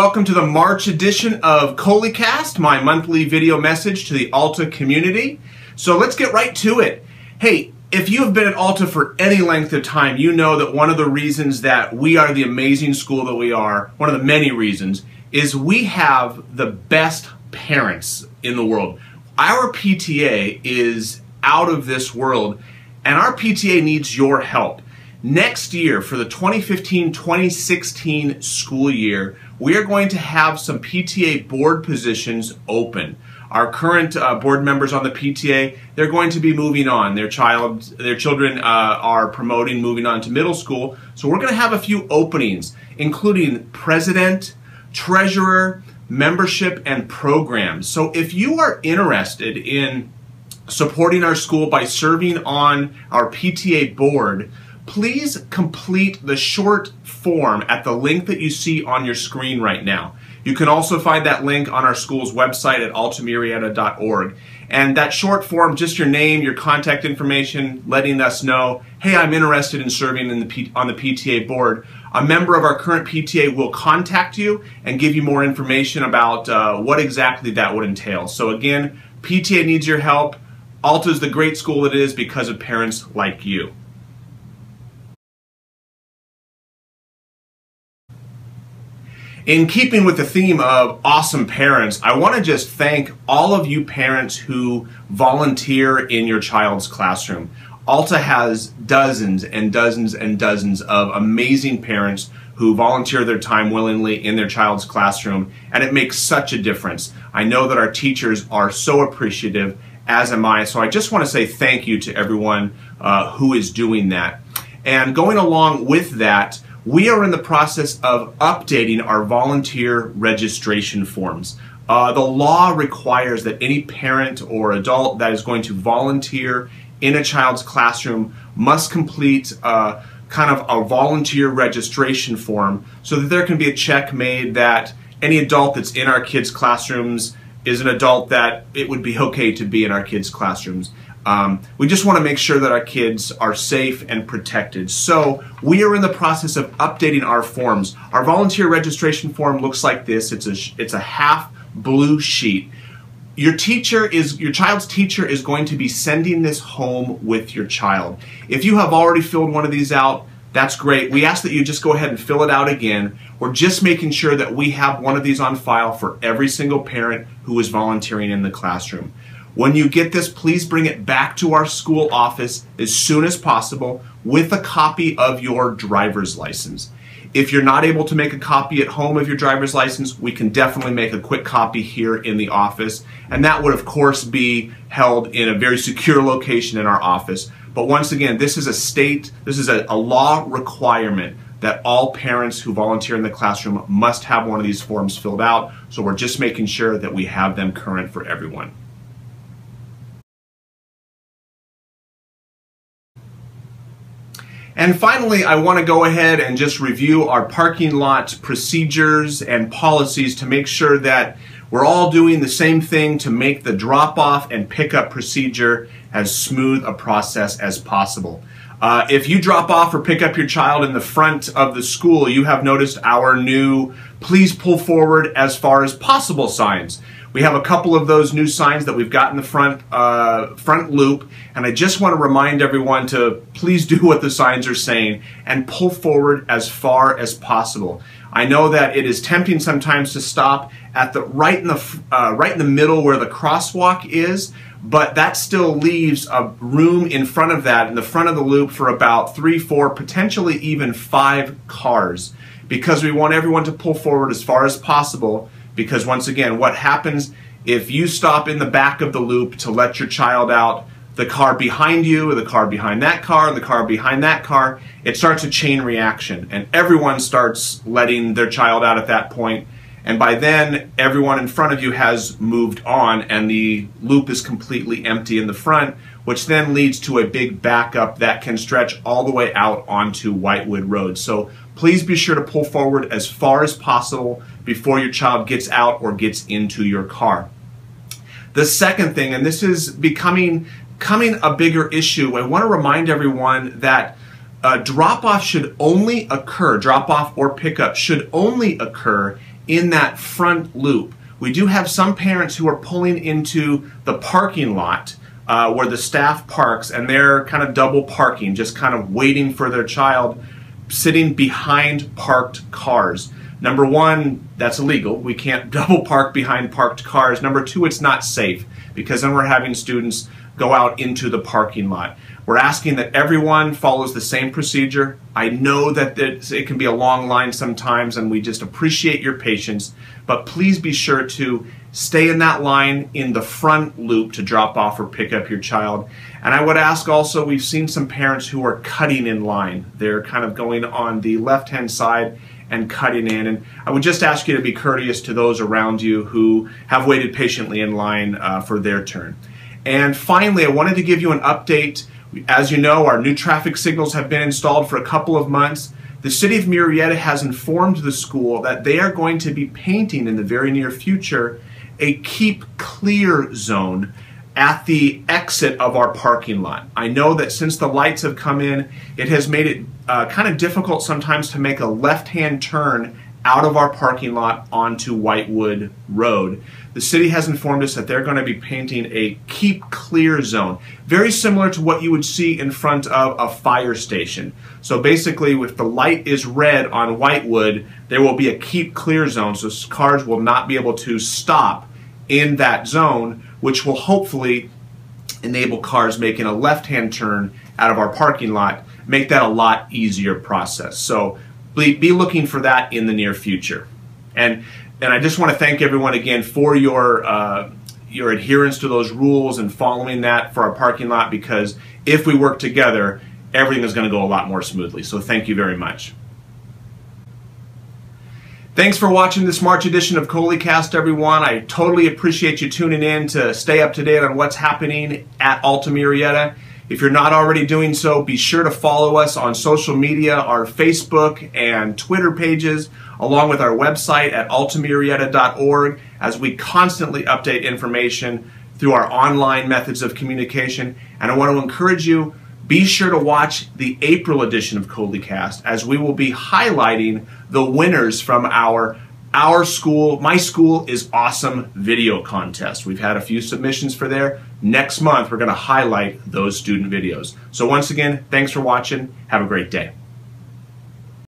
welcome to the March edition of ColeyCast, my monthly video message to the Alta community. So let's get right to it. Hey, if you have been at Alta for any length of time, you know that one of the reasons that we are the amazing school that we are, one of the many reasons, is we have the best parents in the world. Our PTA is out of this world, and our PTA needs your help. Next year, for the 2015-2016 school year, we are going to have some PTA board positions open. Our current board members on the PTA, they're going to be moving on. Their children are promoting, moving on to middle school. So we're going to have a few openings, including president, treasurer, membership, and programs. So if you are interested in supporting our school by serving on our PTA board, please complete the short form at the link that you see on your screen right now. You can also find that link on our school's website at altamurieta.org. And that short form, just your name, your contact information, letting us know, hey, I'm interested in serving on the PTA board. A member of our current PTA will contact you and give you more information about what exactly that would entail. So again, PTA needs your help. Alta is the great school it is because of parents like you. In keeping with the theme of awesome parents, I want to just thank all of you parents who volunteer in your child's classroom. Alta has dozens and dozens and dozens of amazing parents who volunteer their time willingly in their child's classroom, and it makes such a difference. I know that our teachers are so appreciative, as am I, so I just want to say thank you to everyone who is doing that. And going along with that, we are in the process of updating our volunteer registration forms. The law requires that any parent or adult that is going to volunteer in a child's classroom must complete kind of a volunteer registration form so that there can be a check made that any adult that's in our kids' classrooms is an adult that it would be okay to be in our kids' classrooms. We just want to make sure that our kids are safe and protected. So we are in the process of updating our forms. Our volunteer registration form looks like this. It's a half blue sheet. Your child's teacher is going to be sending this home with your child. If you have already filled one of these out, that's great. We ask that you just go ahead and fill it out again. We're just making sure that we have one of these on file for every single parent who is volunteering in the classroom. When you get this, please bring it back to our school office as soon as possible with a copy of your driver's license. If you're not able to make a copy at home of your driver's license, we can definitely make a quick copy here in the office. And that would, of course, be held in a very secure location in our office. But once again, this is a law requirement that all parents who volunteer in the classroom must have one of these forms filled out. So we're just making sure that we have them current for everyone. And finally, I want to go ahead and just review our parking lot procedures and policies to make sure that we're all doing the same thing to make the drop-off and pickup procedure as smooth a process as possible. If you drop off or pick up your child in the front of the school, you have noticed our new "Please pull forward as far as possible" signs. We have a couple of those new signs that we've got in the front loop, and I just want to remind everyone to please do what the signs are saying and pull forward as far as possible. I know that it is tempting sometimes to stop at right in the middle where the crosswalk is, but that still leaves a room in front of that, in the front of the loop, for about 3, 4, potentially even 5 cars, because we want everyone to pull forward as far as possible. Because once again, what happens if you stop in the back of the loop to let your child out, the car behind you, the car behind that car, the car behind that car, it starts a chain reaction, and everyone starts letting their child out at that point. And by then, everyone in front of you has moved on, and the loop is completely empty in the front, which then leads to a big backup that can stretch all the way out onto Whitewood Road. So please be sure to pull forward as far as possible before your child gets out or gets into your car. The second thing, and this is becoming a bigger issue, I want to remind everyone that drop-off or pickup should only occur in that front loop. We do have some parents who are pulling into the parking lot where the staff parks, and they're kind of double parking, just kind of waiting for their child, sitting behind parked cars. Number one, that's illegal. We can't double park behind parked cars. Number two, it's not safe, because then we're having students go out into the parking lot. We're asking that everyone follows the same procedure. I know that it can be a long line sometimes, and we just appreciate your patience, but please be sure to stay in that line in the front loop to drop off or pick up your child. And I would ask also, we've seen some parents who are cutting in line. They're kind of going on the left-hand side and cutting in. And I would just ask you to be courteous to those around you who have waited patiently in line for their turn. And finally, I wanted to give you an update. As you know, our new traffic signals have been installed for a couple of months. The City of Murrieta has informed the school that they are going to be painting in the very near future a keep clear zone at the exit of our parking lot. I know that since the lights have come in, it has made it kind of difficult sometimes to make a left-hand turn out of our parking lot onto Whitewood Road. The city has informed us that they're going to be painting a keep clear zone, very similar to what you would see in front of a fire station. So basically, if the light is red on Whitewood, there will be a keep clear zone, so cars will not be able to stop in that zone, which will hopefully enable cars making a left-hand turn out of our parking lot, make that a lot easier process. So be looking for that in the near future. And I just want to thank everyone again for your adherence to those rules and following that for our parking lot, because if we work together, everything is going to go a lot more smoothly. So thank you very much. Thanks for watching this March edition of ColeyCast, everyone. I totally appreciate you tuning in to stay up to date on what's happening at Alta Murrieta. If you're not already doing so, be sure to follow us on social media, our Facebook and Twitter pages, along with our website at altamurrieta.org, as we constantly update information through our online methods of communication. And I want to encourage you, be sure to watch the April edition of ColeyCast, as we will be highlighting the winners from our School, My School is Awesome video contest. We've had a few submissions for there. Next month, we're going to highlight those student videos. So once again, thanks for watching. Have a great day.